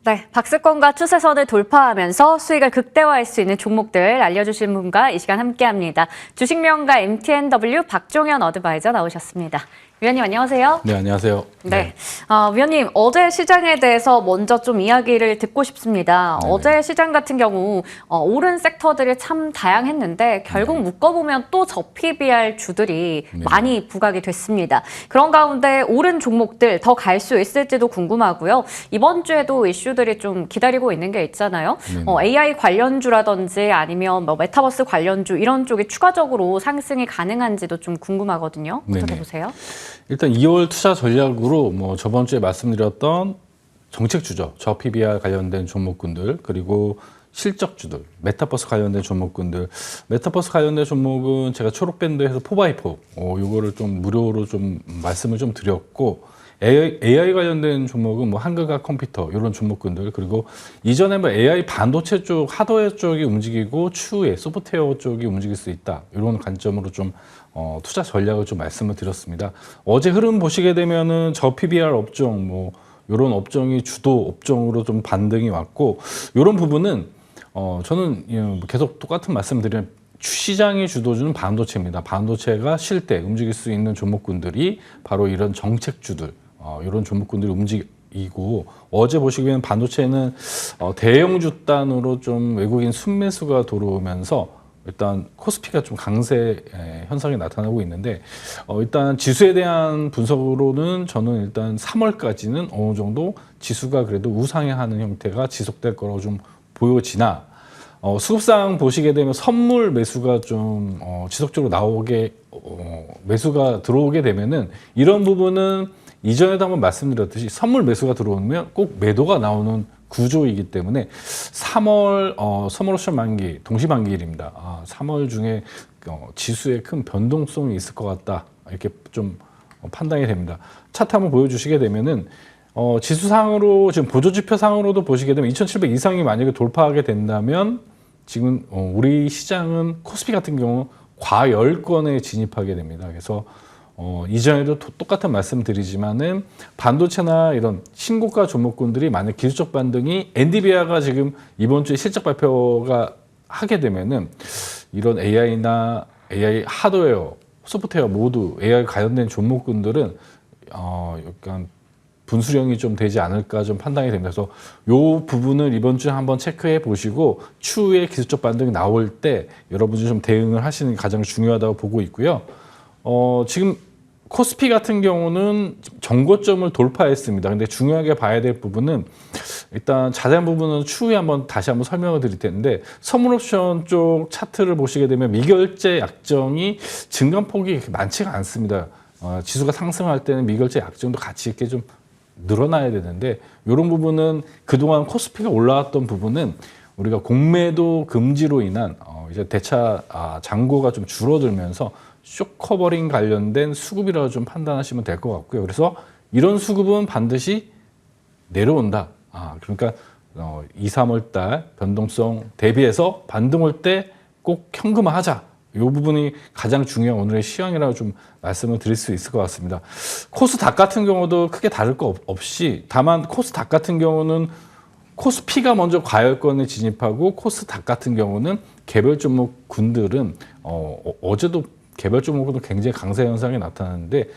네, 박스권과 추세선을 돌파하면서 수익을 극대화할 수 있는 종목들 알려주신 분과 이 시간 함께합니다. 주식명가 MTNW 박종현 어드바이저 나오셨습니다. 위원님 안녕하세요. 네, 안녕하세요. 네, 위원님 어제 시장에 대해서 먼저 좀 이야기를 듣고 싶습니다. 네네. 어제 시장 같은 경우 오른 섹터들이 참 다양했는데 결국 묶어보면 또 저PBR 주들이 많이 부각이 됐습니다. 그런 가운데 오른 종목들 더 갈 수 있을지도 궁금하고요. 이번 주에도 이슈들이 좀 기다리고 있는 게 있잖아요. AI 관련주라든지 아니면 뭐 메타버스 관련주 이런 쪽이 추가적으로 상승이 가능한지도 좀 궁금하거든요. 어떻게 네네. 보세요? 일단 2월 투자 전략으로 뭐 저번 주에 말씀드렸던 정책주죠. 저PBR 관련된 종목군들, 그리고 실적주들, 메타버스 관련된 종목군들. 메타버스 관련된 종목은 제가 초록밴드에서 4x4 요거를 좀 무료로 좀 말씀을 좀 드렸고, AI 관련된 종목은 뭐 한글과 컴퓨터 이런 종목군들, 그리고 이전에 뭐 AI 반도체 쪽, 하드웨어 쪽이 움직이고 추후에 소프트웨어 쪽이 움직일 수 있다, 이런 관점으로 좀 투자 전략을 좀 말씀을 드렸습니다. 어제 흐름 보시게 되면은 저PBR 업종 뭐 이런 업종이 주도 업종으로 좀 반등이 왔고, 이런 부분은 저는 계속 똑같은 말씀드리면 시장의 주도주는 반도체입니다. 반도체가 쉴 때 움직일 수 있는 종목군들이 바로 이런 정책주들, 이런 종목군들이 움직이고, 어제 보시면 반도체는 대형주 단으로 좀 외국인 순매수가 들어오면서 일단 코스피가 좀 강세 현상이 나타나고 있는데, 일단 지수에 대한 분석으로는 저는 일단 3월까지는 어느 정도 지수가 그래도 우상향하는 형태가 지속될 거라고 좀 보여지나, 수급상 보시게 되면 선물 매수가 좀 지속적으로 나오게 매수가 들어오게 되면은, 이런 부분은 이전에도 한번 말씀드렸듯이 선물 매수가 들어오면 꼭 매도가 나오는 구조이기 때문에 3월 옵션 만기, 동시 만기일입니다. 3월 중에 지수에 큰 변동성이 있을 것 같다, 이렇게 좀 판단이 됩니다. 차트 한번 보여주시게 되면은 지수상으로 지금 보조지표상으로도 보시게 되면 2,700 이상이 만약에 돌파하게 된다면 지금 우리 시장은 코스피 같은 경우 과열권에 진입하게 됩니다. 그래서 이전에도 똑같은 말씀 드리지만은 반도체나 이런 신고가 종목군들이 만약 기술적 반등이, 엔비디아가 지금 이번 주에 실적 발표가 하게 되면은 이런 AI나 AI 하드웨어, 소프트웨어 모두 AI 관련된 종목군들은 약간 분수령이 좀 되지 않을까 좀 판단이 됩니다. 그래서 요 부분을 이번 주에 한번 체크해 보시고 추후에 기술적 반등이 나올 때 여러분이 좀 대응을 하시는 게 가장 중요하다고 보고 있고요. 지금 코스피 같은 경우는 정고점을 돌파했습니다. 근데 중요하게 봐야 될 부분은, 일단 자세한 부분은 추후에 다시 한번 설명을 드릴 텐데, 선물옵션 쪽 차트를 보시게 되면 미결제 약정이 증감폭이 그렇게 많지가 않습니다. 지수가 상승할 때는 미결제 약정도 같이 이렇게 좀 늘어나야 되는데, 이런 부분은 그동안 코스피가 올라왔던 부분은 우리가 공매도 금지로 인한 이제 대차 잔고가 좀 줄어들면서 쇼커버링 관련된 수급이라고 좀 판단하시면 될 것 같고요. 그래서 이런 수급은 반드시 내려온다. 그러니까 2, 3월 달 변동성 대비해서 반등 올 때 꼭 현금화하자. 이 부분이 가장 중요한 오늘의 시황이라고 좀 말씀을 드릴 수 있을 것 같습니다. 코스닥 같은 경우도 크게 다를 거 없이, 다만 코스닥 같은 경우는 코스피가 먼저 과열권에 진입하고, 코스닥 같은 경우는 개별 종목군들은 어제도 개별 종목군도 굉장히 강세 현상이 나타나는데,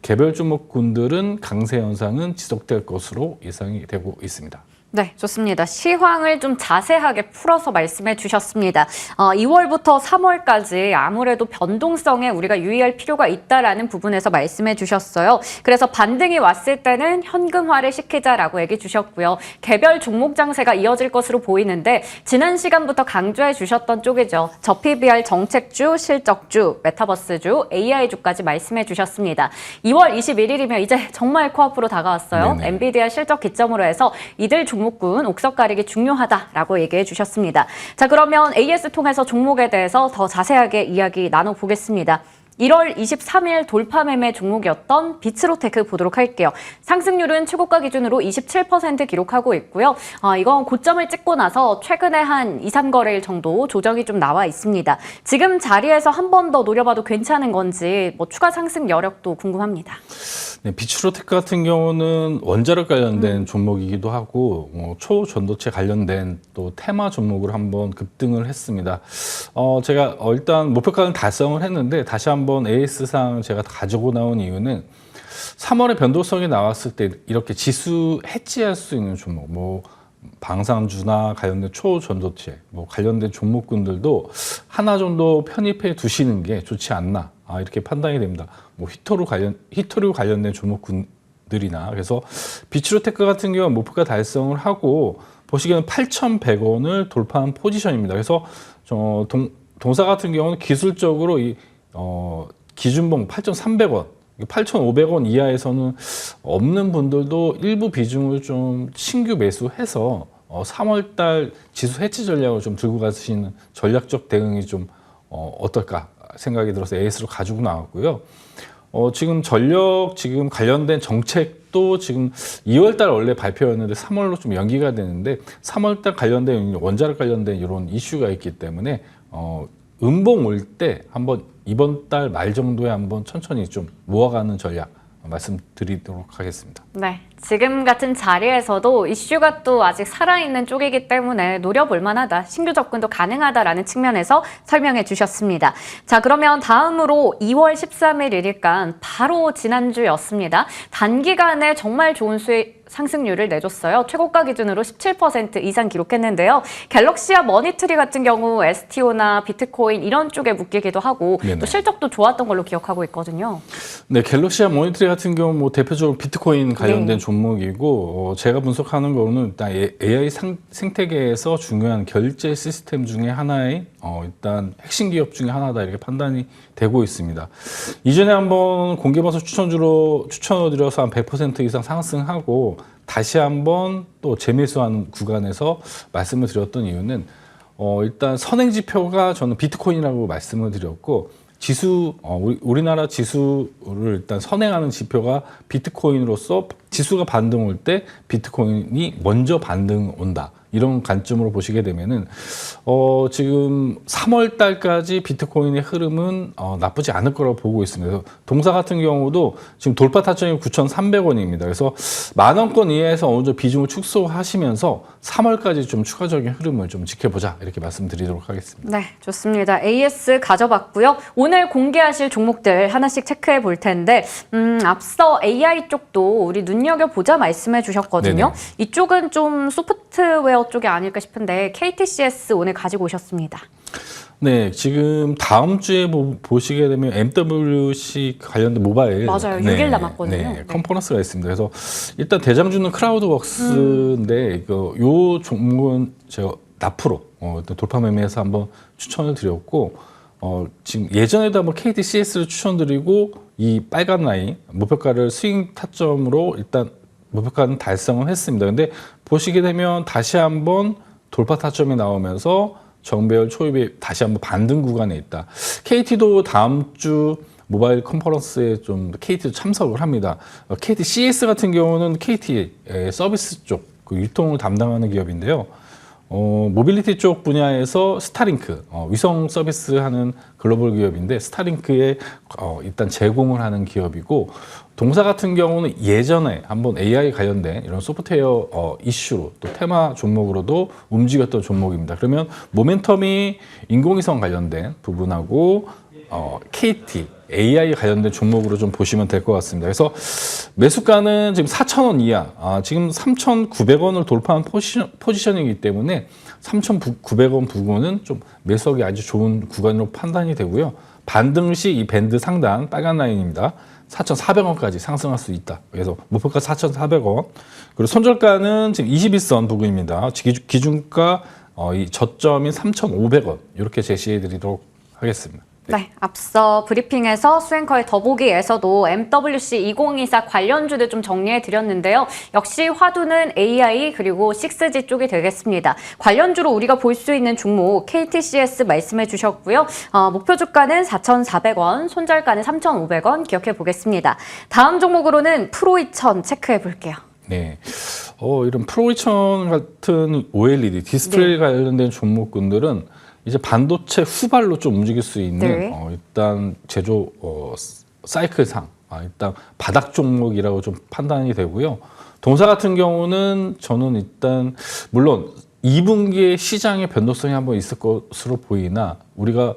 개별 종목군들은 강세 현상은 지속될 것으로 예상이 되고 있습니다. 네, 좋습니다. 시황을 좀 자세하게 풀어서 말씀해 주셨습니다. 2월부터 3월까지 아무래도 변동성에 우리가 유의할 필요가 있다라는 부분에서 말씀해 주셨어요. 그래서 반등이 왔을 때는 현금화를 시키자라고 얘기 주셨고요. 개별 종목 장세가 이어질 것으로 보이는데, 지난 시간부터 강조해 주셨던 쪽이죠. 저PBR 정책주, 실적주, 메타버스주, AI주까지 말씀해 주셨습니다. 2월 21일이면 이제 정말 코앞으로 다가왔어요. 네네. 엔비디아 실적 기점으로 해서 이들 종목군 옥석 가리기 중요하다라고 얘기해 주셨습니다. 자, 그러면 AS 통해서 종목에 대해서 더 자세하게 이야기 나눠보겠습니다. 1월 23일 돌파 매매 종목이었던 비츠로테크 보도록 할게요. 상승률은 최고가 기준으로 27% 기록하고 있고요. 이건 고점을 찍고 나서 최근에 한 2, 3거래일 정도 조정이 좀 나와 있습니다. 지금 자리에서 한 번 더 노려봐도 괜찮은 건지 뭐 추가 상승 여력도 궁금합니다. 네, 비츠로테크 같은 경우는 원자력 관련된 종목이기도 하고 초전도체 관련된 또 테마 종목으로 한번 급등을 했습니다. 제가 일단 목표가는 달성을 했는데 다시 한번 AS상 제가 가지고 나온 이유는 3월에 변동성이 나왔을 때 이렇게 지수 해지할 수 있는 종목, 뭐 방산주나 관련된 초전도체, 뭐 관련된 종목군들도 하나 정도 편입해 두시는 게 좋지 않나 이렇게 판단이 됩니다. 뭐 히토류 관련된 종목군들이나 그래서 비츠로테크 같은 경우는 목표가 달성을 하고 보시기에는 8,100원을 돌파한 포지션입니다. 그래서 동사 같은 경우는 기술적으로 이 기준봉 8,300원, 8,500원 이하에서는 없는 분들도 일부 비중을 좀 신규 매수해서 3월달 지수 해지 전략을 좀 들고 가시는 전략적 대응이 좀 어떨까 생각이 들어서 AS로 가지고 나왔고요. 지금 지금 관련된 정책도 지금 2월달 원래 발표였는데 3월로 좀 연기가 되는데 3월달 관련된 원자력 관련된 이런 이슈가 있기 때문에 음봉 올 때 한번 이번 달 말 정도에 한번 천천히 좀 모아가는 전략 말씀드리도록 하겠습니다. 네, 지금 같은 자리에서도 이슈가 또 아직 살아있는 쪽이기 때문에 노려볼 만하다, 신규 접근도 가능하다라는 측면에서 설명해 주셨습니다. 자, 그러면 다음으로 2월 13일이니까 바로 지난주였습니다. 단기간에 정말 좋은 수익 상승률을 내줬어요. 최고가 기준으로 17% 이상 기록했는데요. 갤럭시와 머니트리 같은 경우 STO나 비트코인 이런 쪽에 묶이기도 하고 네네. 또 실적도 좋았던 걸로 기억하고 있거든요. 네, 갤럭시와 머니터리 같은 경우 뭐 대표적으로 비트코인 관련된 종목이고 제가 분석하는 거는 일단 AI 생태계에서 중요한 결제 시스템 중에 하나의 일단 핵심 기업 중에 하나다 이렇게 판단이 되고 있습니다. 이전에 한번 공개방송 추천을 드려서 한 100% 이상 상승하고 다시 한번 또 재매수하는 구간에서 말씀을 드렸던 이유는 일단 선행 지표가 저는 비트코인이라고 말씀을 드렸고 우리나라 지수를 일단 선행하는 지표가 비트코인으로서 지수가 반등 올 때 비트코인이 먼저 반등 온다. 이런 관점으로 보시게 되면은 지금 3월 달까지 비트코인의 흐름은 나쁘지 않을 거라고 보고 있습니다. 그래서 동사 같은 경우도 지금 돌파 타점이 9,300원입니다. 그래서 10,000원권 이하에서 어느 정도 비중을 축소하시면서 3월까지 좀 추가적인 흐름을 좀 지켜보자 이렇게 말씀드리도록 하겠습니다. 네, 좋습니다. AS 가져봤고요. 오늘 공개하실 종목들 하나씩 체크해 볼 텐데 앞서 AI 쪽도 우리 눈여겨보자 말씀해 주셨거든요. 네네. 이쪽은 좀 소프트웨어 쪽이 아닐까 싶은데 KTCS 오늘 가지고 오셨습니다. 네, 지금 다음 주에 보시게 되면 MWC 관련된 모바일 맞아요. 6일 남았거든요. 네, 네. 컨퍼런스가 있습니다. 그래서 일단 대장주는 크라우드웍스인데 요 종목은 제가 납프로 일단 돌파 매매해서 한번 추천을 드렸고 지금 예전에도 한번 KTCS를 추천드리고 이 빨간 라인 목표가를 스윙 타점으로 일단 목표가는 달성을 했습니다. 근데 보시게 되면 다시 한번 돌파 타점이 나오면서 정배열 초입에 다시 한번 반등 구간에 있다. KT도 다음 주 모바일 컨퍼런스에 좀 KT도 참석을 합니다. KT CS 같은 경우는 KT 서비스 쪽 유통을 담당하는 기업인데요. 모빌리티 쪽 분야에서 스타링크 위성 서비스 하는 글로벌 기업인데 스타링크에 일단 제공을 하는 기업이고 동사 같은 경우는 예전에 한번 AI 관련된 이런 소프트웨어 이슈로 또 테마 종목으로도 움직였던 종목입니다. 그러면 모멘텀이 인공위성 관련된 부분하고 KT, AI 관련된 종목으로 좀 보시면 될 것 같습니다. 그래서 매수가는 지금 4,000원 이하, 지금 3,900원을 돌파한 포지션이기 때문에 3,900원 부근은 좀 매수하기 아주 좋은 구간으로 판단이 되고요. 반등 시 이 밴드 상단 빨간 라인입니다. 4,400원까지 상승할 수 있다. 그래서 목표가 4,400원. 그리고 손절가는 지금 21선 부근입니다. 기준가 이 저점인 3,500원 이렇게 제시해 드리도록 하겠습니다. 네, 앞서 브리핑에서 수행커의 더보기에서도 MWC 2024 관련주들 좀 정리해 드렸는데요. 역시 화두는 AI 그리고 6G 쪽이 되겠습니다. 관련주로 우리가 볼 수 있는 종목 KTCS 말씀해 주셨고요. 목표 주가는 4,400원, 손절가는 3,500원 기억해 보겠습니다. 다음 종목으로는 프로2000 체크해 볼게요. 네. 이런 프로2000 같은 OLED 디스플레이 관련된 종목군들은 이제 반도체 후발로 좀 움직일 수 있는 일단 제조 사이클상 일단 바닥 종목이라고 좀 판단이 되고요. 동사 같은 경우는 저는 일단 물론 2분기에 시장의 변동성이 한번 있을 것으로 보이나 우리가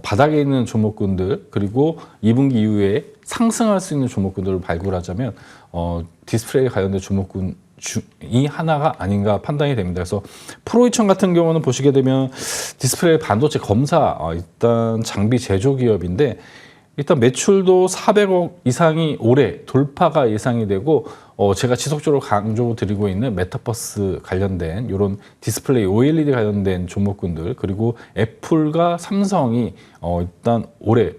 바닥에 있는 종목군들 그리고 2분기 이후에 상승할 수 있는 종목군들을 발굴하자면 디스플레이 관련된 종목군 이 하나가 아닌가 판단이 됩니다. 그래서 프로2000 같은 경우는 보시게 되면 디스플레이 반도체 검사 일단 장비 제조 기업인데 일단 매출도 400억 이상이 올해 돌파가 예상이 되고 제가 지속적으로 강조드리고 있는 메타버스 관련된 이런 디스플레이 OLED 관련된 종목군들 그리고 애플과 삼성이 일단 올해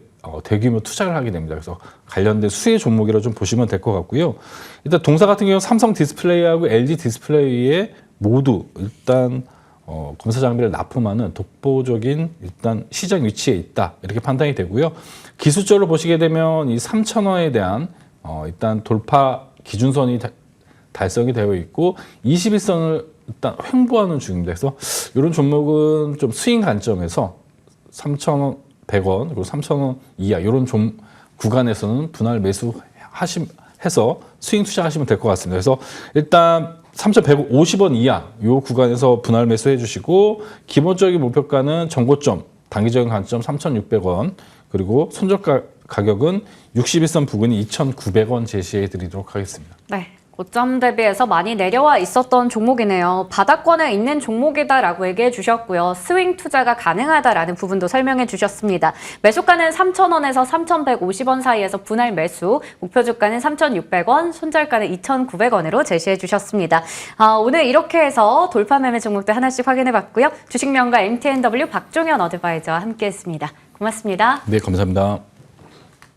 대규모 투자를 하게 됩니다. 그래서 관련된 수혜 종목이라 좀 보시면 될 것 같고요. 일단 동사 같은 경우 삼성 디스플레이하고 LG 디스플레이에 모두 일단 검사 장비를 납품하는 독보적인 일단 시장 위치에 있다 이렇게 판단이 되고요. 기술적으로 보시게 되면 이 3,000원에 대한 일단 돌파 기준선이 달성이 되어 있고 21선을 일단 횡보하는 중입니다. 그래서 이런 종목은 좀 스윙 관점에서 3,100원 그리고 3,000원 이하 이런 좀 구간에서는 분할 매수해서 스윙 투자하시면 될 것 같습니다. 그래서 일단 3,150원 이하 이 구간에서 분할 매수해 주시고 기본적인 목표가는 정고점 단기적인 관점 3,600원 그리고 손절가 가격은 61선 부근이 2,900원 제시해 드리도록 하겠습니다. 네. 고점 대비해서 많이 내려와 있었던 종목이네요. 바닥권에 있는 종목이다라고 얘기해 주셨고요. 스윙 투자가 가능하다라는 부분도 설명해 주셨습니다. 매수가는 3,000원에서 3,150원 사이에서 분할 매수, 목표 주가는 3,600원, 손절가는 2,900원으로 제시해 주셨습니다. 오늘 이렇게 해서 돌파 매매 종목들 하나씩 확인해 봤고요. 주식명가 MTNW 박종현 어드바이저와 함께했습니다. 고맙습니다. 네, 감사합니다.